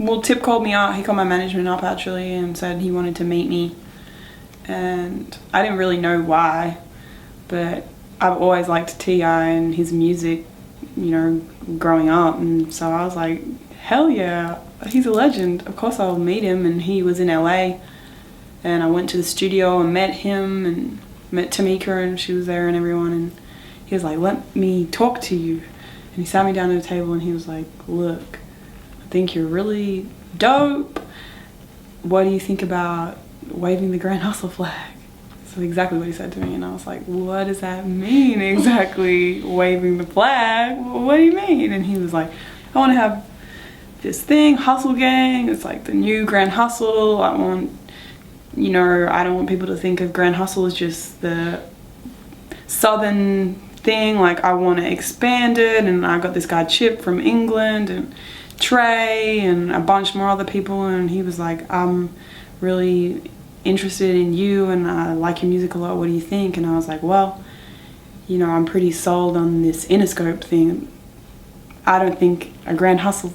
well, Tip called me up. He called my management up actually and said he wanted to meet me. And I didn't really know why, but I've always liked T.I. and his music, you know, growing up. And so I was like, hell yeah, he's a legend. Of course I'll meet him. And he was in LA. And I went to the studio and met him and met Tamika, and she was there and everyone. And he was like, let me talk to you. And he sat me down at a table and he was like, look, I think you're really dope. What do you think about waving the Grand Hustle flag? So exactly what he said to me, and I was like, what does that mean exactly, waving the flag? What do you mean? And he was like, I want to have this thing, Hustle Gang. It's like the new Grand Hustle. I want, you know, I don't want people to think of Grand Hustle as just the southern thing. Like, I want to expand it. And I got this guy Chip from England and Trey and a bunch more other people, and he was like, I'm really interested in you and I like your music a lot, what do you think? And I was like, well, you know, I'm pretty sold on this Interscope thing. I don't think a Grand Hustle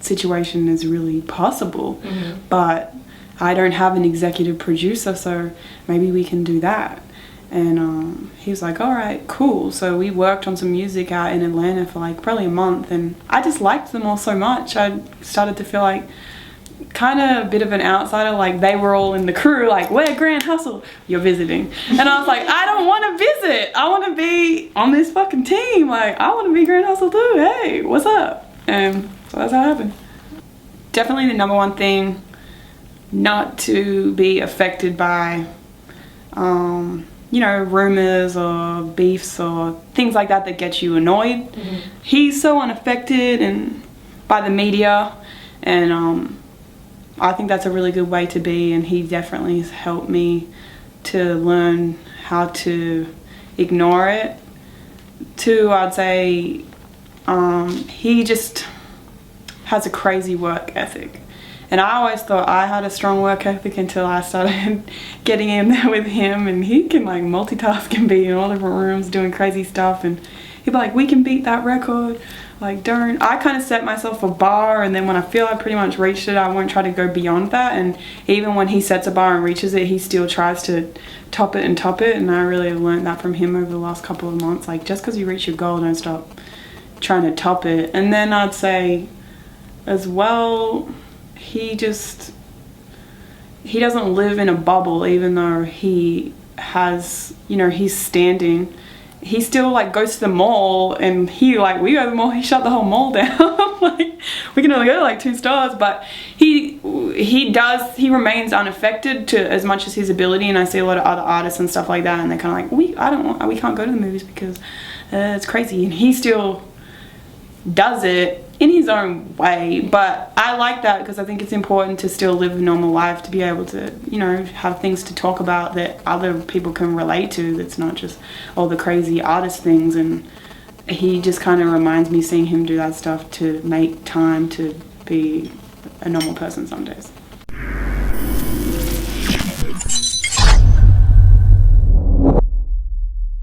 situation is really possible, but I don't have an executive producer, so maybe we can do that. And he was like, all right, cool. So we worked on some music out in Atlanta for like probably a month, and I just liked them all so much. I started to feel like kind of a bit of an outsider. Like, they were all in the crew, like, we're Grand Hustle, you're visiting. And I was like, I don't want to visit, I want to be on this fucking team. Like, I want to be Grand Hustle too. Hey, what's up? And so that's how it happened. Definitely the number one thing, not to be affected by you know, rumors or beefs or things like that that get you annoyed. He's so unaffected and by the media, and I think that's a really good way to be, and he definitely has helped me to learn how to ignore it. Two, I'd say he just has a crazy work ethic. And I always thought I had a strong work ethic until I started getting in there with him, and he can like multitask and be in all different rooms doing crazy stuff, and he'd be like, we can beat that record, like don't. I kind of set myself a bar, and then when I feel I pretty much reached it, I won't try to go beyond that. And even when he sets a bar and reaches it, he still tries to top it and top it, and I really have learned that from him over the last couple of months. Like, just because you reach your goal, don't stop trying to top it. And then I'd say as well, he doesn't live in a bubble, even though he has, you know, he's standing. He still like goes to the mall, and we go to the mall, he shut the whole mall down. Like, we can only go to like 2 stores, but he remains unaffected to as much as his ability. And I see a lot of other artists and stuff like that, and they're kind of like, we can't go to the movies because it's crazy, and he still does it in his own way. But I like that because I think it's important to still live a normal life, to be able to, you know, have things to talk about that other people can relate to, that's not just all the crazy artist things. And he just kind of reminds me, seeing him do that stuff, to make time to be a normal person some days.